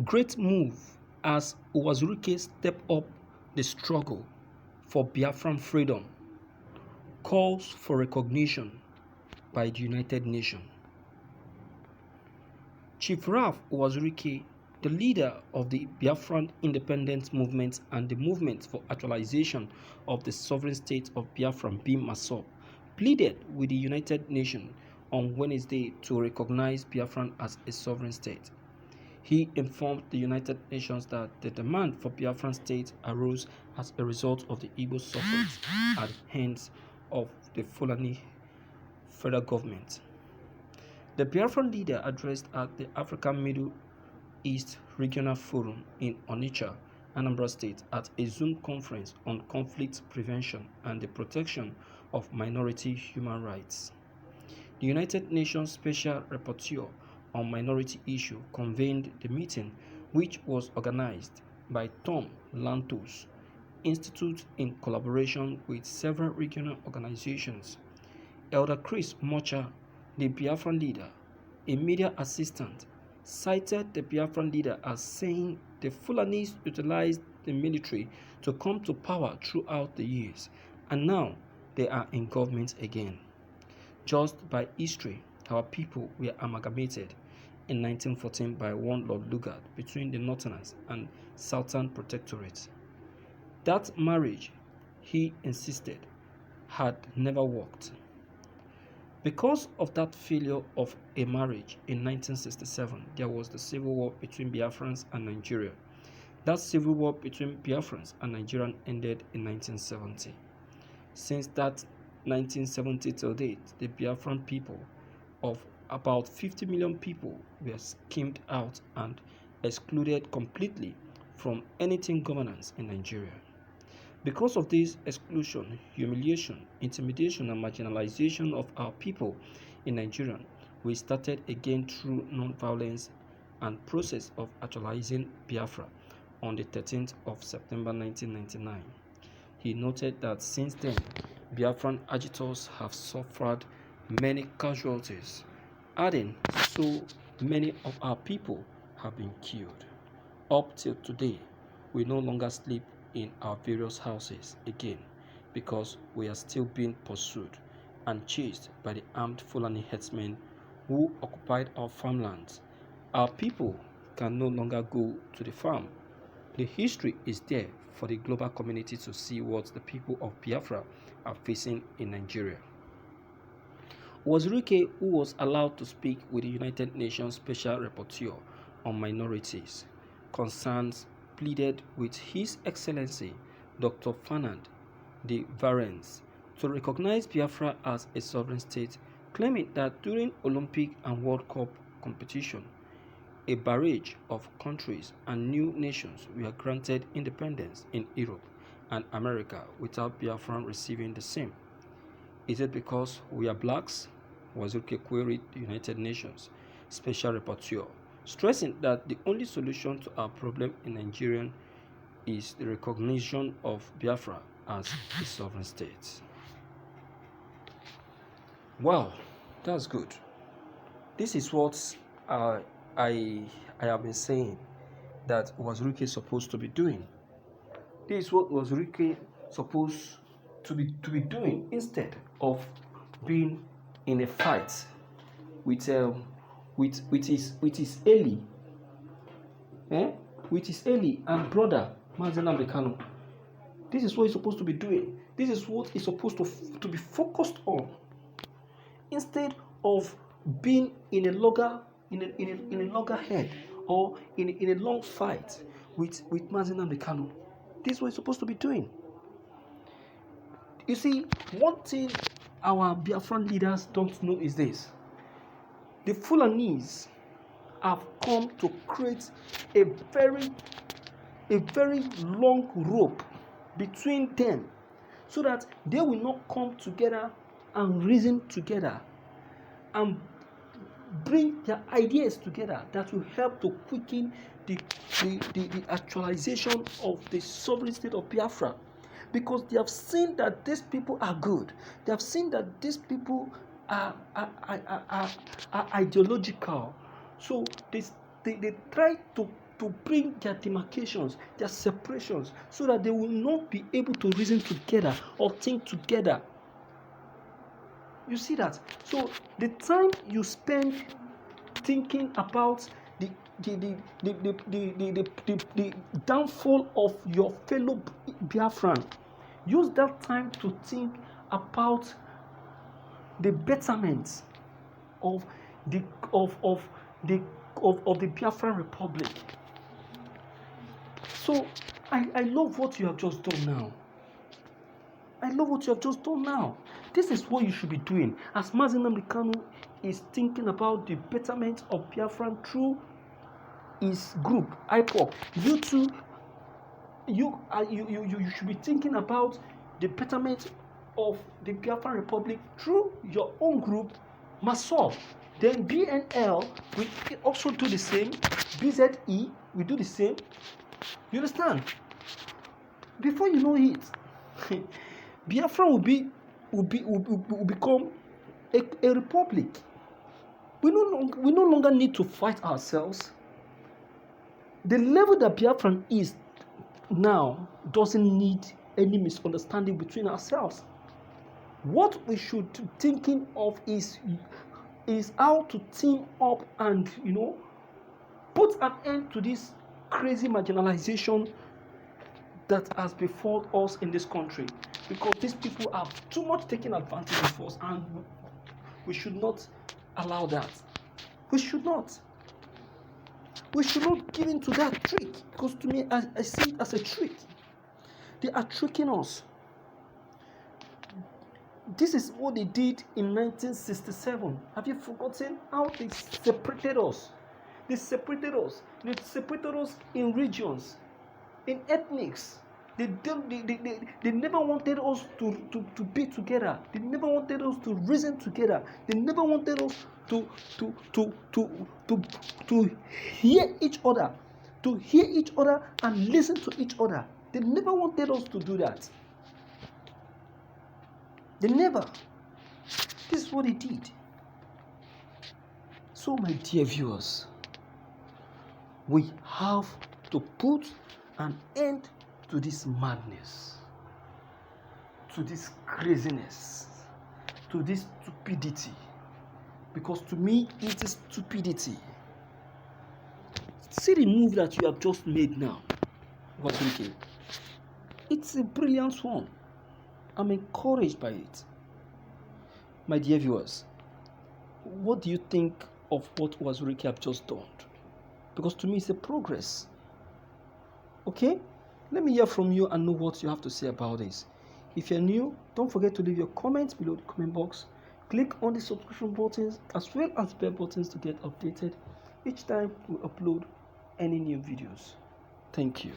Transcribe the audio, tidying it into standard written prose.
great move as Uwazuirike stepped up the struggle for Biafran freedom, calls for recognition by the United Nations. Chief Ralph Uwazuirike, the leader of the Biafran independence movement and the movement for actualization of the sovereign state of Biafra being Masop, pleaded with the United Nations on Wednesday to recognize Biafra as a sovereign state. He informed the United Nations that the demand for Biafran state arose as a result of the Igbo sufferings at the hands of the Fulani federal government. The Biafran leader addressed at the African Middle East Regional Forum in Onitsha, Anambra State, at a Zoom conference on conflict prevention and the protection of minority human rights. The United Nations Special Rapporteur on Minority Issue convened the meeting, which was organized by Tom Lantos Institute in collaboration with several regional organizations. Elder Chris Mocha, the Biafran leader, a media assistant, cited the Biafran leader as saying the Fulanis utilized the military to come to power throughout the years, and now they are in government again. Just by history, our people were amalgamated in 1914 by one Lord Lugard between the Northerners and Southern Protectorates. That marriage, he insisted, had never worked. Because of that failure of a marriage in 1967, there was the civil war between Biafrans and Nigeria. That civil war between Biafrans and Nigerians ended in 1970. Since that 1970 till date, the Biafran people of about 50 million people were skimmed out and excluded completely from anything governance in Nigeria. Because of this exclusion, humiliation, intimidation, and marginalization of our people in Nigeria, we started again through non-violence and process of actualizing Biafra on the 13th of September 1999. He noted that since then, Biafran agitators have suffered many casualties, adding, so many of our people have been killed. Up till today, we no longer sleep in our various houses again because we are still being pursued and chased by the armed Fulani herdsmen who occupied our farmlands. Our people can no longer go to the farm. The history is there for the global community to see what the people of Biafra are facing in Nigeria. Uwazuirike, who was allowed to speak with the United Nations Special Rapporteur on Minorities Concerns, pleaded with His Excellency Dr. Fernand de Varens to recognize Biafra as a sovereign state, claiming that during Olympic and World Cup competition, a barrage of countries and new nations were granted independence in Europe and America without Biafra receiving the same. Is it because we are blacks? Uwazuirike queried the United Nations Special Rapporteur, stressing that the only solution to our problem in Nigeria is the recognition of Biafra as a sovereign state. Wow, that's good. This is what I have been saying that Uwazuirike is supposed to be doing. This is what Uwazuirike is supposed to be doing instead of being in a fight with his Eli, with his Eli and brother Mazen Abekano. This is what he's supposed to be doing. This is what he's supposed to be focused on, instead of being in a loggerhead or in a long fight with Mazen Abekano. This is what he's supposed to be doing. You see, one thing our Biafran leaders don't know is this: the Fulanis have come to create a very long rope between them so that they will not come together and reason together and bring their ideas together that will help to quicken the actualization of the sovereign state of Biafra. Because they have seen that these people are good. They have seen that these people are ideological. So they try to to bring their demarcations, their separations, so that they will not be able to reason together or think together. You see that? So the time you spend thinking about the downfall of your fellow Biafran, use that time to think about the betterment of the Biafran Republic. So I love what you have just done now. I love what you have just done now. This is what you should be doing. As Mazi Nnamdi Kanu is thinking about the betterment of Biafran through his group, IPOP, you too, you should be thinking about the betterment of the Biafran Republic through your own group, MASOB. Then BNL, we also do the same. BZE, we do the same. You understand? Before you know it, Biafra will become a republic. We no longer need to fight ourselves. The level that Biafran is now doesn't need any misunderstanding between ourselves. What we should be thinking of is how to team up and put an end to this crazy marginalization that has befallen us in this country, because these people have too much taken advantage of us, and we should not allow that. We should not give in to that trick, because to me, I see it as a trick. They are tricking us. This is what they did in 1967. Have you forgotten how they separated us? They separated us in regions, in ethnics. They never wanted us to be together. They never wanted us to reason together. They never wanted us to hear each other, and listen to each other. They never wanted us to do that. They never. This is what they did. So, my dear viewers, we have to put an end to this madness, to this craziness, to this stupidity. Because to me, it is stupidity. See the move that you have just made now, Uwazuirike. It's a brilliant one. I'm encouraged by it. My dear viewers, what do you think of what Uwazuirike have just done? Because to me, it's a progress. Okay? Let me hear from you and know what you have to say about this. If you're new, don't forget to leave your comments below the comment box. Click on the subscription buttons as well as bell buttons to get updated each time we upload any new videos. Thank you.